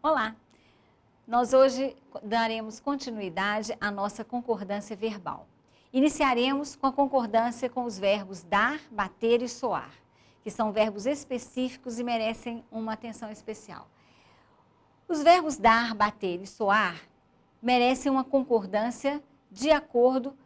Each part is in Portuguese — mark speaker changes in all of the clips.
Speaker 1: Olá! Nós hoje daremos continuidade à nossa concordância verbal. Iniciaremos com a concordância com os verbos dar, bater e soar, que são verbos específicos e merecem uma atenção especial. Os verbos dar, bater e soar merecem uma concordância de acordo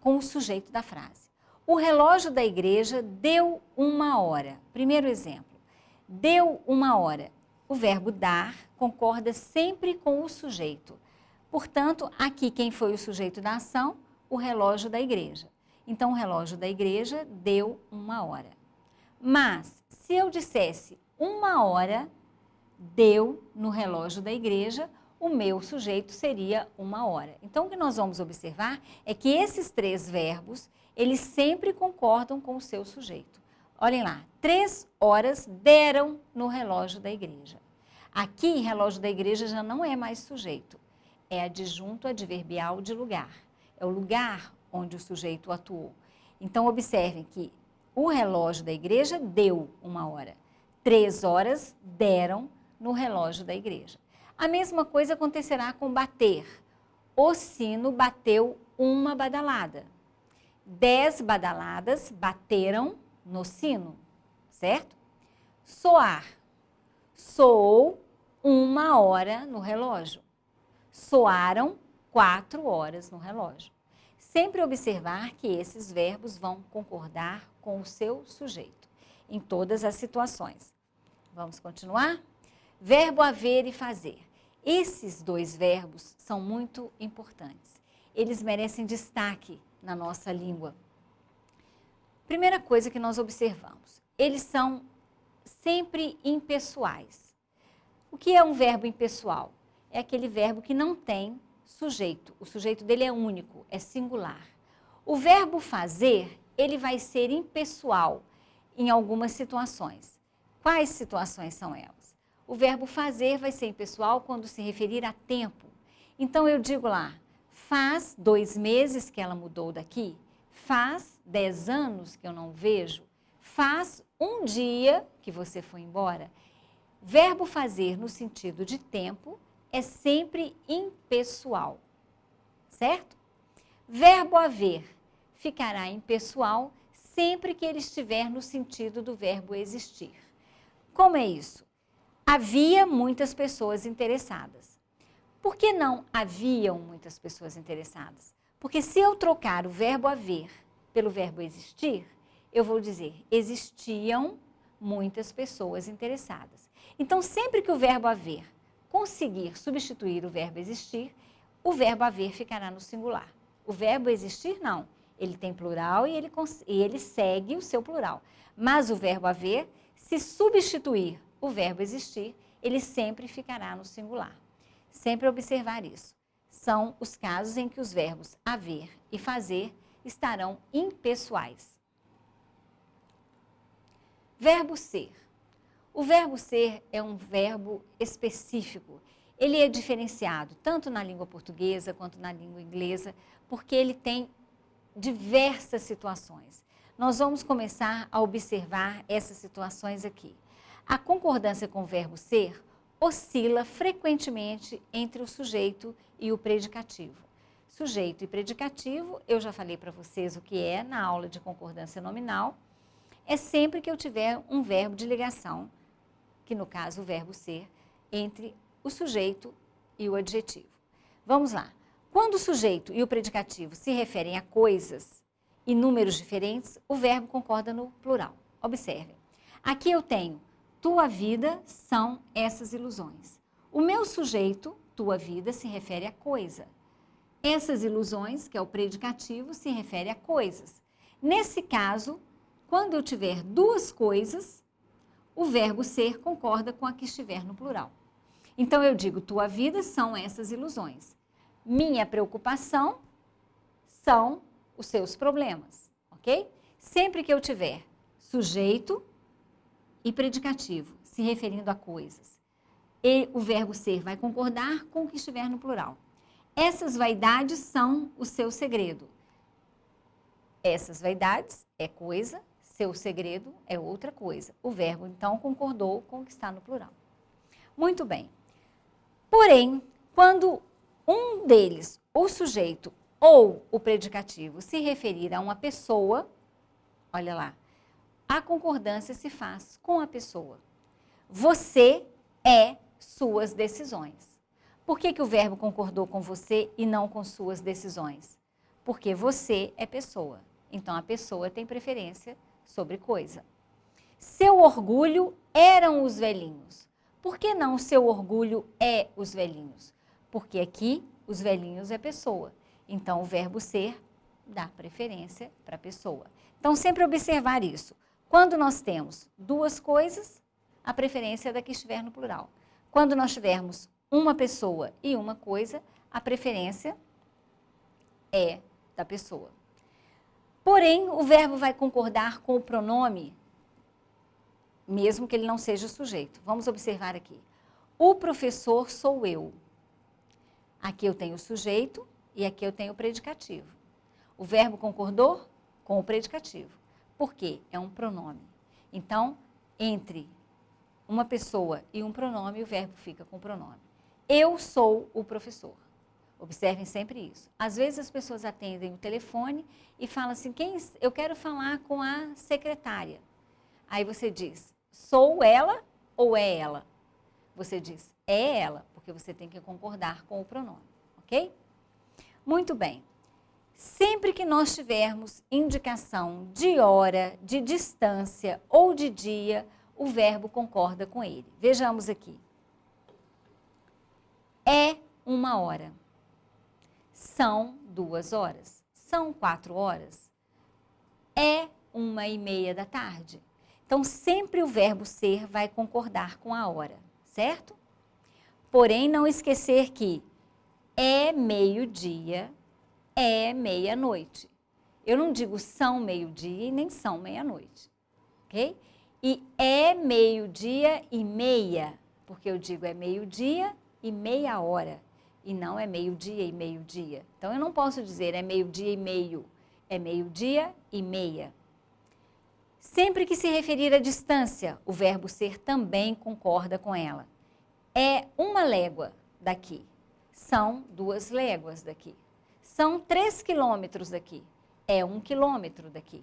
Speaker 1: com o sujeito da frase. O relógio da igreja deu 1h. Primeiro exemplo, deu 1h. O verbo dar concorda sempre com o sujeito. Portanto, aqui quem foi o sujeito da ação? O relógio da igreja. Então, o relógio da igreja deu 1h. Mas, se eu dissesse 1h deu no relógio da igreja, o meu sujeito seria 1h. Então, o que nós vamos observar é que esses três verbos, eles sempre concordam com o seu sujeito. Olhem lá, 3 horas deram no relógio da igreja. Aqui, relógio da igreja já não é mais sujeito, é adjunto adverbial de lugar. É o lugar onde o sujeito atuou. Então, observem que o relógio da igreja deu 1h. 3 horas deram no relógio da igreja. A mesma coisa acontecerá com bater. O sino bateu 1 badalada. 10 badaladas bateram no sino, certo? Soar. Soou 1h no relógio. Soaram 4 horas no relógio. Sempre observar que esses verbos vão concordar com o seu sujeito, em todas as situações. Vamos continuar? Verbo haver e fazer. Esses dois verbos são muito importantes. Eles merecem destaque na nossa língua. Primeira coisa que nós observamos, eles são sempre impessoais. O que é um verbo impessoal? É aquele verbo que não tem sujeito. O sujeito dele é único, é singular. O verbo fazer, ele vai ser impessoal em algumas situações. Quais situações são elas? O verbo fazer vai ser impessoal quando se referir a tempo. Então, eu digo lá, faz 2 meses que ela mudou daqui, faz 10 anos que eu não vejo, faz 1 dia que você foi embora. Verbo fazer no sentido de tempo é sempre impessoal, certo? Verbo haver ficará impessoal sempre que ele estiver no sentido do verbo existir. Como é isso? Havia muitas pessoas interessadas. Por que não haviam muitas pessoas interessadas? Porque se eu trocar o verbo haver pelo verbo existir, eu vou dizer existiam muitas pessoas interessadas. Então, sempre que o verbo haver conseguir substituir o verbo existir, o verbo haver ficará no singular. O verbo existir, não. Ele tem plural e ele segue o seu plural. Mas o verbo haver, se substituir o verbo existir, ele sempre ficará no singular. Sempre observar isso. São os casos em que os verbos haver e fazer estarão impessoais. Verbo ser. O verbo ser é um verbo específico. Ele é diferenciado tanto na língua portuguesa quanto na língua inglesa, porque ele tem diversas situações. Nós vamos começar a observar essas situações aqui. A concordância com o verbo ser oscila frequentemente entre o sujeito e o predicativo. Sujeito e predicativo, eu já falei para vocês o que é na aula de concordância nominal, é sempre que eu tiver um verbo de ligação, que no caso o verbo ser, entre o sujeito e o adjetivo. Vamos lá. Quando o sujeito e o predicativo se referem a coisas e números diferentes, o verbo concorda no plural. Observem. Aqui eu tenho tua vida são essas ilusões. O meu sujeito, tua vida, se refere a coisa. Essas ilusões, que é o predicativo, se refere a coisas. Nesse caso, quando eu tiver duas coisas, o verbo ser concorda com a que estiver no plural. Então, eu digo, tua vida são essas ilusões. Minha preocupação são os seus problemas, ok? Sempre que eu tiver sujeito e predicativo se referindo a coisas, e o verbo ser vai concordar com o que estiver no plural. Essas vaidades são o seu segredo. Essas vaidades é coisa, seu segredo é outra coisa. O verbo, então, concordou com o que está no plural. Muito bem. Porém, quando um deles, o sujeito ou o predicativo, se referir a uma pessoa, olha lá, a concordância se faz com a pessoa. Você é suas decisões. Por que o verbo concordou com você e não com suas decisões? Porque você é pessoa. Então, a pessoa tem preferência sobre coisa. Seu orgulho eram os velhinhos. Por que não seu orgulho é os velhinhos? Porque aqui os velhinhos é pessoa. Então, o verbo ser dá preferência para a pessoa. Então, sempre observar isso. Quando nós temos duas coisas, a preferência é da que estiver no plural. Quando nós tivermos uma pessoa e uma coisa, a preferência é da pessoa. Porém, o verbo vai concordar com o pronome, mesmo que ele não seja o sujeito. Vamos observar aqui. O professor sou eu. Aqui eu tenho o sujeito e aqui eu tenho o predicativo. O verbo concordou com o predicativo. Por quê? É um pronome. Então, entre uma pessoa e um pronome, o verbo fica com o pronome. Eu sou o professor. Observem sempre isso. Às vezes as pessoas atendem o telefone e falam assim, eu quero falar com a secretária. Aí você diz, sou ela ou é ela? Você diz, é ela, porque você tem que concordar com o pronome, ok? Muito bem. Sempre que nós tivermos indicação de hora, de distância ou de dia, o verbo concorda com ele. Vejamos aqui. É 1 hora. São 2 horas. São 4 horas. É 1h30 da tarde. Então, sempre o verbo ser vai concordar com a hora, certo? Porém, não esquecer que é meio-dia, é meia-noite. Eu não digo são meio-dia e nem são meia-noite, ok? E é meio-dia e meia, porque eu digo é meio-dia e meia hora, e não é meio-dia e meio-dia. Então, eu não posso dizer é meio-dia e meio, é meio-dia e meia. Sempre que se referir à distância, o verbo ser também concorda com ela. É 1 légua daqui, são 2 léguas daqui. São 3 quilômetros daqui, é 1 quilômetro daqui.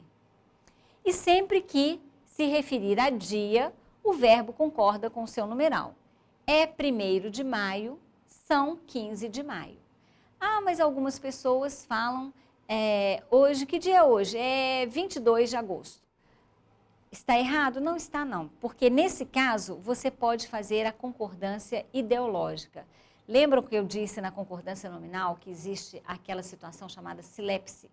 Speaker 1: E sempre que se referir a dia, o verbo concorda com o seu numeral. É 1º de maio, são 15 de maio. Ah, mas algumas pessoas falam, hoje, que dia é hoje? É 22 de agosto. Está errado? Não está não, porque nesse caso você pode fazer a concordância ideológica. Lembram que eu disse na concordância nominal que existe aquela situação chamada silepse,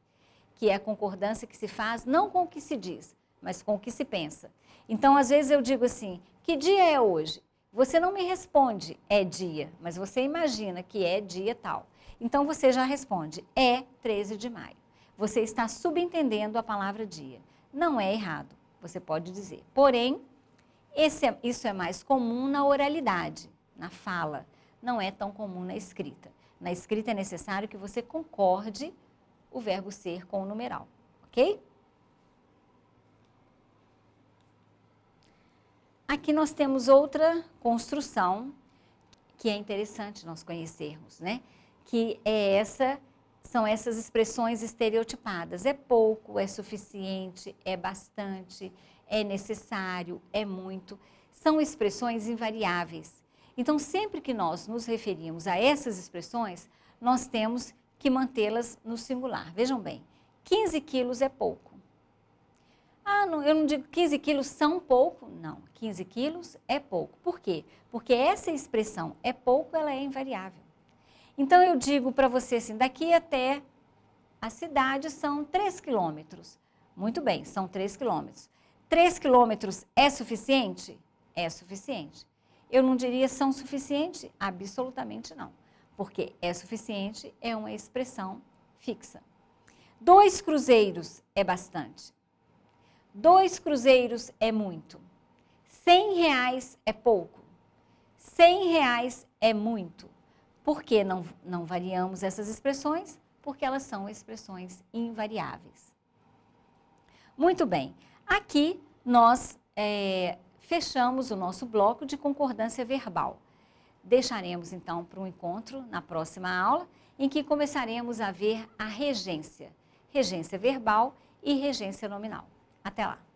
Speaker 1: que é a concordância que se faz não com o que se diz, mas com o que se pensa. Então, às vezes eu digo assim, que dia é hoje? Você não me responde, é dia, mas você imagina que é dia tal. Então, você já responde, é 13 de maio. Você está subentendendo a palavra dia. Não é errado, você pode dizer. Porém, isso é mais comum na oralidade, na fala. Não é tão comum na escrita. Na escrita é necessário que você concorde o verbo ser com o numeral, ok? Aqui nós temos outra construção que é interessante nós conhecermos, né? Que são essas expressões estereotipadas. É pouco, é suficiente, é bastante, é necessário, é muito. São expressões invariáveis. Então, sempre que nós nos referimos a essas expressões, nós temos que mantê-las no singular. Vejam bem, 15 quilos é pouco. Ah, não, eu não digo 15 quilos são pouco. Não, 15 quilos é pouco. Por quê? Porque essa expressão é pouco, ela é invariável. Então, eu digo para você assim, daqui até a cidade são 3 quilômetros. Muito bem, são 3 quilômetros. 3 quilômetros é suficiente? É suficiente. Eu não diria são suficiente? Absolutamente não. Porque é suficiente é uma expressão fixa. 2 cruzeiros é bastante. 2 cruzeiros é muito. 100 reais é pouco. 100 reais é muito. Por que não variamos essas expressões? Porque elas são expressões invariáveis. Muito bem. Aqui nós fechamos o nosso bloco de concordância verbal. deixaremos então para um encontro na próxima aula, em que começaremos a ver a regência verbal e regência nominal. Até lá!